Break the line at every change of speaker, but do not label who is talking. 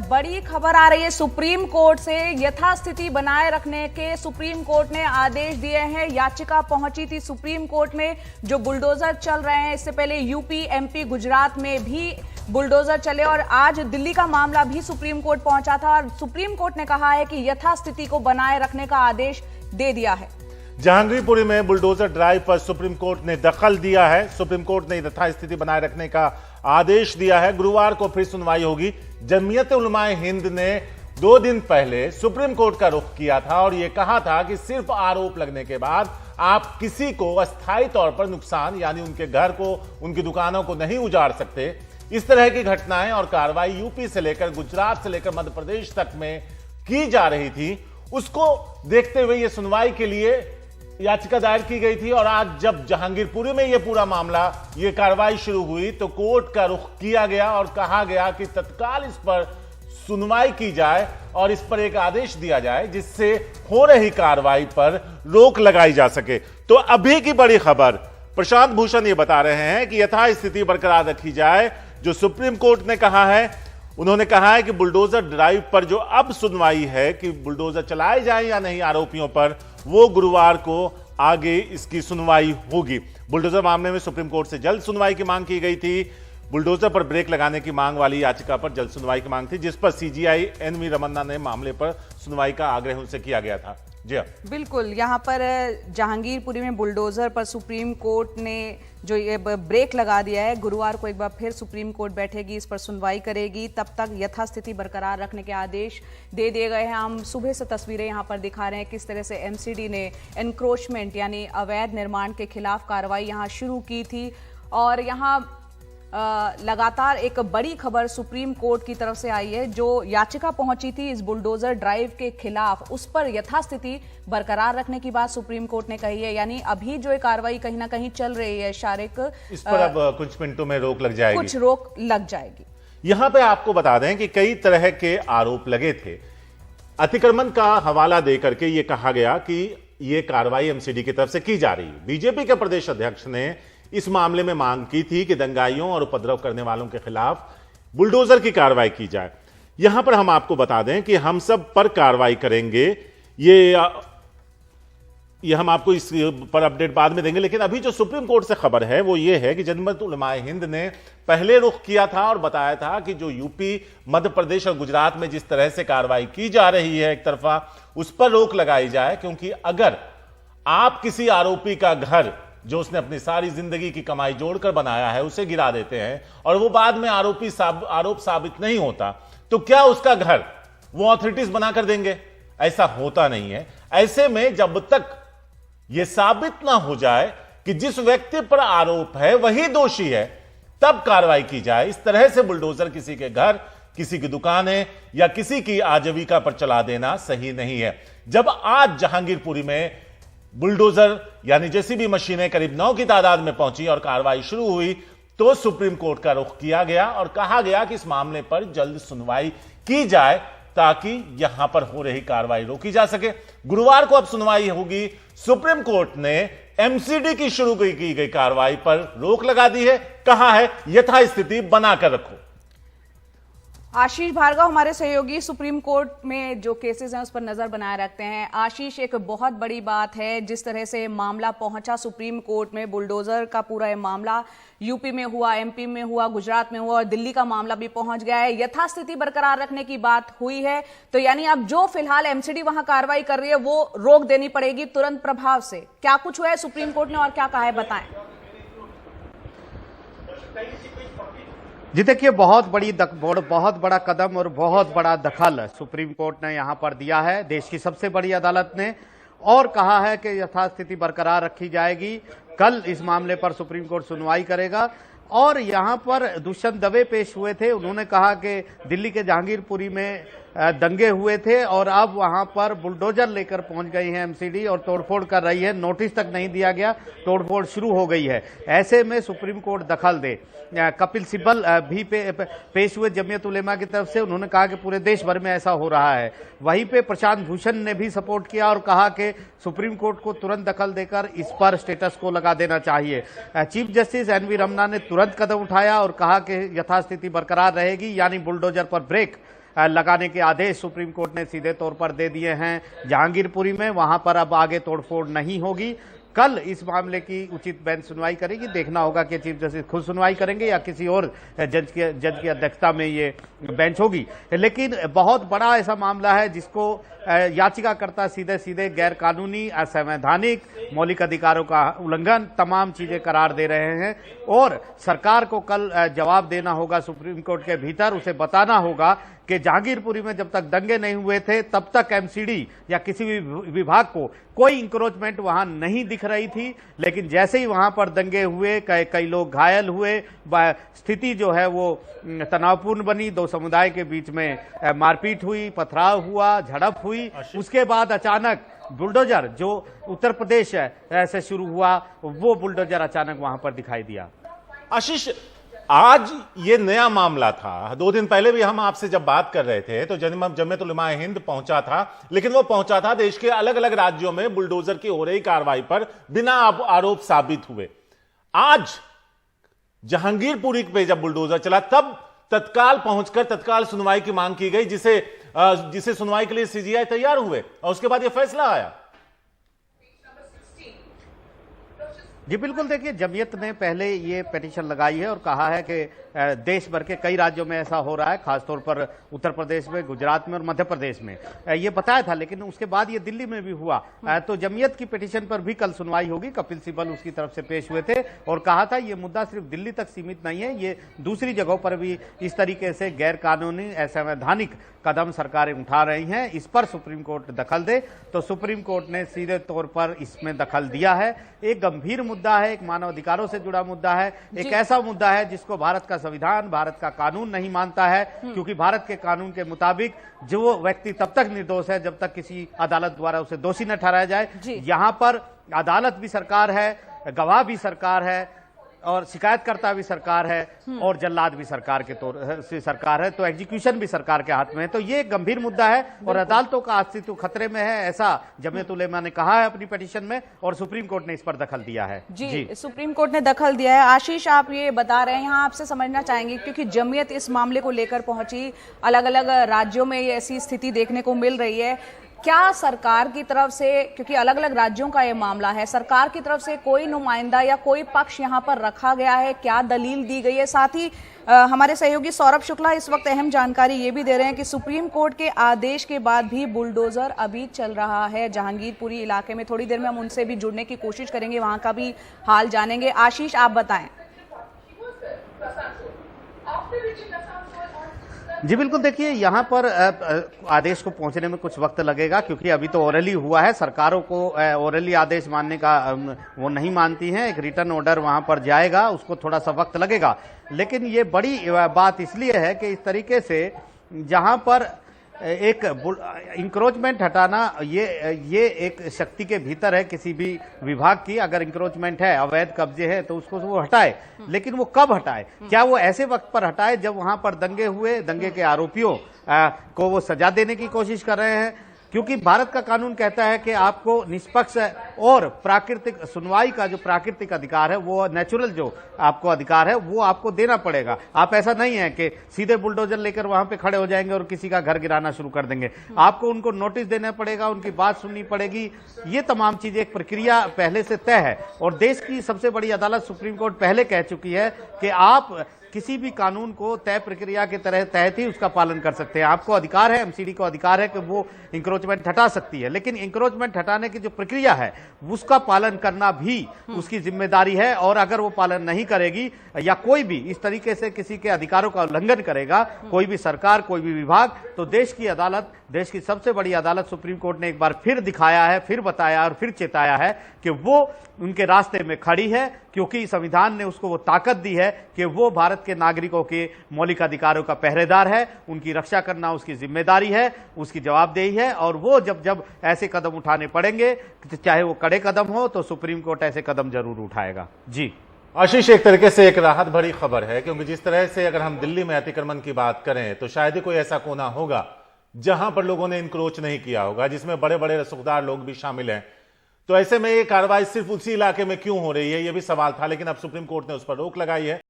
बड़ी खबर आ रही है सुप्रीम कोर्ट से। यथास्थिति बनाए रखने के सुप्रीम कोर्ट ने आदेश दिए हैं। याचिका पहुंची थी सुप्रीम कोर्ट में, जो बुलडोजर चल रहे हैं, इससे पहले यूपी, एमपी, गुजरात में भी बुलडोजर चले और आज दिल्ली का मामला भी सुप्रीम कोर्ट पहुंचा था और सुप्रीम कोर्ट ने कहा है कि यथास्थिति को बनाए रखने का आदेश दे दिया है।
जहांगीरपुरी में बुलडोजर ड्राइव पर सुप्रीम कोर्ट ने दखल दिया है। सुप्रीम कोर्ट ने यथास्थिति बनाए रखने का आदेश दिया है। गुरुवार को फिर सुनवाई होगी। जमीयत उलमाए हिंद ने 2 दिन पहले सुप्रीम कोर्ट का रुख किया था और यह कहा था कि सिर्फ आरोप लगने के बाद आप किसी को अस्थायी तौर पर नुकसान यानी उनके घर को, उनकी दुकानों को नहीं उजाड़ सकते। इस तरह की घटनाएं और कार्रवाई यूपी से लेकर गुजरात से लेकर मध्य प्रदेश तक में की जा रही थी। उसको देखते हुए यह सुनवाई के लिए याचिका दायर की गई थी और आज जब जहांगीरपुरी में यह पूरा मामला, यह कार्रवाई शुरू हुई तो कोर्ट का रुख किया गया और कहा गया कि तत्काल इस पर सुनवाई की जाए और इस पर एक आदेश दिया जाए जिससे हो रही कार्रवाई पर रोक लगाई जा सके। तो अभी की बड़ी खबर, प्रशांत भूषण ये बता रहे हैं कि यथास्थिति बरकरार रखी जाए। जो सुप्रीम कोर्ट ने कहा है, उन्होंने कहा है कि बुलडोजर ड्राइव पर जो अब सुनवाई है कि बुलडोजर चलाए जाए या नहीं आरोपियों पर, वो गुरुवार को आगे इसकी सुनवाई होगी। बुलडोजर मामले में सुप्रीम कोर्ट से जल्द सुनवाई की मांग की गई थी। बुलडोजर पर ब्रेक लगाने की मांग वाली याचिका पर जल्द सुनवाई की मांग थी, जिस पर सीजीआई एनवी रमन्ना ने मामले पर सुनवाई का आग्रह उनसे किया गया था। जी
बिल्कुल, यहाँ पर जहांगीरपुरी में बुलडोजर पर सुप्रीम कोर्ट ने जो ये ब्रेक लगा दिया है। गुरुवार को एक बार फिर सुप्रीम कोर्ट बैठेगी, इस पर सुनवाई करेगी। तब तक यथास्थिति बरकरार रखने के आदेश दे दिए गए हैं। हम सुबह से तस्वीरें यहाँ पर दिखा रहे हैं किस तरह से एमसीडी ने एनक्रोचमेंट यानी अवैध निर्माण के खिलाफ कार्रवाई यहाँ शुरू की थी और यहाँ लगातार एक बड़ी खबर सुप्रीम कोर्ट की तरफ से आई है। जो याचिका पहुंची थी इस बुलडोजर ड्राइव के खिलाफ, उस पर यथास्थिति बरकरार रखने की बात सुप्रीम कोर्ट ने कही है। यानी अभी जो कार्रवाई कहीं ना कहीं चल रही है शारिक,
इस पर अब कुछ मिनटों में रोक लग जाएगी।
कुछ रोक लग जाएगी।
यहां पे आपको बता दें कि कई तरह के आरोप लगे थे। अतिक्रमण का हवाला देकर के यह कहा गया कि यह कार्रवाई एमसीडी की तरफ से की जा रही है। बीजेपी के प्रदेश अध्यक्ष ने इस मामले में मांग की थी कि दंगाइयों और उपद्रव करने वालों के खिलाफ बुलडोजर की कार्रवाई की जाए। यहां पर हम आपको बता दें कि हम सब पर कार्रवाई करेंगे। ये हम आपको इस पर अपडेट बाद में देंगे, लेकिन अभी जो सुप्रीम कोर्ट से खबर है वो ये है कि जमीयत उलमाए हिंद ने पहले रुख किया था और बताया था कि जो यूपी, मध्य प्रदेश और गुजरात में जिस तरह से कार्रवाई की जा रही है एक तरफा, उस पर रोक लगाई जाए। क्योंकि अगर आप किसी आरोपी का घर, जो उसने अपनी सारी जिंदगी की कमाई जोड़कर बनाया है, उसे गिरा देते हैं और वो बाद में आरोप साबित नहीं होता, तो क्या उसका घर वो अथॉरिटीज बनाकर देंगे? ऐसा होता नहीं है। ऐसे में जब तक यह साबित ना हो जाए कि जिस व्यक्ति पर आरोप है वही दोषी है, तब कार्रवाई की जाए। इस तरह से बुलडोजर किसी के घर, किसी की दुकानें या किसी की आजीविका पर चला देना सही नहीं है। जब आज जहांगीरपुरी में बुलडोजर यानी जेसीबी मशीनें करीब 9 की तादाद में पहुंची और कार्रवाई शुरू हुई, तो सुप्रीम कोर्ट का रुख किया गया और कहा गया कि इस मामले पर जल्द सुनवाई की जाए ताकि यहां पर हो रही कार्रवाई रोकी जा सके। गुरुवार को अब सुनवाई होगी। सुप्रीम कोर्ट ने एमसीडी की शुरू की गई कार्रवाई पर रोक लगा दी है। कहा है यथास्थिति बनाकर रखो।
आशीष भार्गव हमारे सहयोगी सुप्रीम कोर्ट में जो केसेस हैं उस पर नजर बनाए रखते हैं। आशीष, एक बहुत बड़ी बात है जिस तरह से मामला पहुंचा सुप्रीम कोर्ट में, बुलडोजर का पूरा ये मामला यूपी में हुआ, एमपी में हुआ, गुजरात में हुआ और दिल्ली का मामला भी पहुंच गया है। यथास्थिति बरकरार रखने की बात हुई है, तो यानी अब जो फिलहाल एमसीडी वहां कार्रवाई कर रही है वो रोक देनी पड़ेगी तुरंत प्रभाव से। क्या कुछ हुआ है सुप्रीम कोर्ट ने और क्या कहा है, बताएं।
जी देखिए, बहुत बड़ा कदम और बहुत बड़ा दखल सुप्रीम कोर्ट ने यहां पर दिया है, देश की सबसे बड़ी अदालत ने, और कहा है कि यथास्थिति बरकरार रखी जाएगी। कल इस मामले पर सुप्रीम कोर्ट सुनवाई करेगा। और यहां पर दुष्यंत दवे पेश हुए थे। उन्होंने कहा कि दिल्ली के जहांगीरपुरी में दंगे हुए थे और अब वहां पर बुलडोजर लेकर पहुंच गई है एमसीडी और तोड़फोड़ कर रही है। नोटिस तक नहीं दिया गया, तोड़फोड़ शुरू हो गई है। ऐसे में सुप्रीम कोर्ट दखल दे। कपिल सिब्बल भी पेश हुए जमीयत उलेमा की तरफ से। उन्होंने कहा कि पूरे देश भर में ऐसा हो रहा है। वहीं पे प्रशांत भूषण ने भी सपोर्ट किया और कहा कि सुप्रीम कोर्ट को तुरंत दखल देकर इस पर स्टेटस को लगा देना चाहिए। चीफ जस्टिस एनवी रमन्ना ने तुरंत कदम उठाया और कहा कि यथास्थिति बरकरार रहेगी, यानी बुलडोजर पर ब्रेक लगाने के आदेश सुप्रीम कोर्ट ने सीधे तौर पर दे दिए हैं जहांगीरपुरी में। वहां पर अब आगे तोड़फोड़ नहीं होगी। कल इस मामले की उचित बेंच सुनवाई करेगी। देखना होगा कि चीफ जस्टिस खुद सुनवाई करेंगे या किसी और जज की अध्यक्षता में ये बेंच होगी। लेकिन बहुत बड़ा ऐसा मामला है जिसको याचिकाकर्ता सीधे सीधे गैर कानूनी, असंवैधानिक, मौलिक अधिकारों का उल्लंघन तमाम चीजें करार दे रहे हैं और सरकार को कल जवाब देना होगा सुप्रीम कोर्ट के भीतर। उसे बताना होगा कि जहांगीरपुरी में जब तक दंगे नहीं हुए थे तब तक एमसीडी या किसी भी विभाग को कोई इंक्रोचमेंट वहां नहीं दिख रही थी, लेकिन जैसे ही वहां पर दंगे हुए, कई लोग घायल हुए, स्थिति जो है वो तनावपूर्ण बनी, दो समुदाय के बीच में मारपीट हुई, पथराव हुआ, झड़प हुई, उसके बाद अचानक बुलडोजर जो उत्तर प्रदेश से शुरू हुआ वो बुलडोजर अचानक वहां पर दिखाई दिया।
आशीष, आज ये नया मामला था। 2 दिन पहले भी हम आपसे जब बात कर रहे थे तो जमीयत उलमा हिंद पहुंचा था, लेकिन वो पहुंचा था देश के अलग अलग राज्यों में बुलडोजर की हो रही कार्रवाई पर बिना आरोप साबित हुए। आज जहांगीरपुरी पे जब बुलडोजर चला तब तत्काल पहुंचकर तत्काल सुनवाई की मांग की गई, जिसे सुनवाई के लिए सीजीआई तैयार हुए और उसके बाद यह फैसला आया।
जी बिल्कुल, देखिए जमीयत ने पहले ये पिटीशन लगाई है और कहा है कि देश भर के कई राज्यों में ऐसा हो रहा है, खासतौर पर उत्तर प्रदेश में, गुजरात में और मध्य प्रदेश में। ये बताया था, लेकिन उसके बाद ये दिल्ली में भी हुआ। तो जमीयत की पिटीशन पर भी कल सुनवाई होगी। कपिल सिब्बल उसकी तरफ से पेश हुए थे और कहा था ये मुद्दा सिर्फ दिल्ली तक सीमित नहीं है, ये दूसरी जगहों पर भी इस तरीके से गैर कानूनी, असंवैधानिक कदम सरकारें उठा रही हैं, इस पर सुप्रीम कोर्ट दखल दे। तो सुप्रीम कोर्ट ने सीधे तौर पर इसमें दखल दिया है। एक गंभीर मुद्दा है, एक मानव अधिकारों से जुड़ा मुद्दा है, एक ऐसा मुद्दा है जिसको भारत का संविधान, भारत का कानून नहीं मानता है, क्योंकि भारत के कानून के मुताबिक जो व्यक्ति तब तक निर्दोष है जब तक किसी अदालत द्वारा उसे दोषी न ठहराया जाए। यहां पर अदालत भी सरकार है, गवाह भी सरकार है और शिकायतकर्ता भी सरकार है और जल्लाद भी सरकार के तौर से सरकार है, तो एग्जीक्यूशन भी सरकार के हाथ में है। तो ये एक गंभीर मुद्दा है और अदालतों का अस्तित्व खतरे में है, ऐसा जमीयत उलेमा ने कहा है अपनी पिटीशन में और सुप्रीम कोर्ट ने इस पर दखल दिया है।
जी, सुप्रीम कोर्ट ने दखल दिया है। आशीष, आप ये बता रहे हैं, यहाँ आपसे समझना चाहेंगे क्योंकि जमीयत इस मामले को लेकर पहुंची, अलग अलग राज्यों में ये ऐसी स्थिति देखने को मिल रही है, क्या सरकार की तरफ से, क्योंकि अलग अलग राज्यों का ये मामला है, सरकार की तरफ से कोई नुमाइंदा या कोई पक्ष यहाँ पर रखा गया है, क्या दलील दी गई है? साथ ही हमारे सहयोगी सौरभ शुक्ला इस वक्त अहम जानकारी ये भी दे रहे हैं कि सुप्रीम कोर्ट के आदेश के बाद भी बुलडोजर अभी चल रहा है जहांगीरपुरी इलाके में। थोड़ी देर में हम उनसे भी जुड़ने की कोशिश करेंगे, वहां का भी हाल जानेंगे। आशीष, आप बताएं।
जी बिल्कुल, देखिए यहाँ पर आदेश को पहुंचने में कुछ वक्त लगेगा क्योंकि अभी तो ओरली हुआ है। सरकारों को ओरली आदेश मानने का वो नहीं मानती हैं। एक रिटर्न ऑर्डर वहां पर जाएगा, उसको थोड़ा सा वक्त लगेगा। लेकिन ये बड़ी बात इसलिए है कि इस तरीके से जहां पर एक इंक्रोचमेंट हटाना ये एक शक्ति के भीतर है किसी भी विभाग की। अगर इंक्रोचमेंट है, अवैध कब्जे है, तो उसको वो हटाए, लेकिन वो कब हटाए? क्या वो ऐसे वक्त पर हटाए जब वहां पर दंगे हुए, दंगे के आरोपियों को वो सजा देने की कोशिश कर रहे हैं? क्योंकि भारत का कानून कहता है कि आपको निष्पक्ष और प्राकृतिक सुनवाई का जो प्राकृतिक अधिकार है, वो नेचुरल जो आपको अधिकार है, वो आपको देना पड़ेगा। आप ऐसा नहीं है कि सीधे बुलडोजर लेकर वहां पे खड़े हो जाएंगे और किसी का घर गिराना शुरू कर देंगे। आपको उनको नोटिस देना पड़ेगा, उनकी बात सुननी पड़ेगी। ये तमाम चीजें, एक प्रक्रिया पहले से तय है और देश की सबसे बड़ी अदालत सुप्रीम कोर्ट पहले कह चुकी है कि आप किसी भी कानून को तय प्रक्रिया के तहत ही उसका पालन कर सकते हैं। आपको अधिकार है, एमसीडी को अधिकार है कि वो इंक्रोचमेंट हटा सकती है, लेकिन इंक्रोचमेंट हटाने की जो प्रक्रिया है उसका पालन करना भी उसकी जिम्मेदारी है। और अगर वो पालन नहीं करेगी या कोई भी इस तरीके से किसी के अधिकारों का उल्लंघन करेगा, कोई भी सरकार, कोई भी विभाग, तो देश की अदालत, देश की सबसे बड़ी अदालत सुप्रीम कोर्ट ने एक बार फिर दिखाया है, फिर बताया और फिर चेताया है कि वो उनके रास्ते में खड़ी है, क्योंकि संविधान ने उसको वो ताकत दी है कि वो भारत के नागरिकों के मौलिक अधिकारों का पहरेदार है। उनकी रक्षा करना उसकी जिम्मेदारी है, उसकी जवाबदेही है। और वो जब ऐसे कदम उठाने पड़ेंगे, चाहे वो कड़े कदम हो, तो सुप्रीम कोर्ट ऐसे कदम जरूर उठाएगा। जी
आशीष, एक तरीके से एक राहत भरी खबर है, क्योंकि जिस तरह से अगर हम दिल्ली में अतिक्रमण की बात करें तो शायद ही कोई ऐसा कोना होगा जहां पर लोगों ने इंक्रोच नहीं किया होगा, जिसमें बड़े बड़े रसूखदार लोग भी शामिल हैं। तो ऐसे में ये कार्रवाई सिर्फ उसी इलाके में क्यों हो रही है, ये भी सवाल था, लेकिन अब सुप्रीम कोर्ट ने उस पर रोक लगाई है।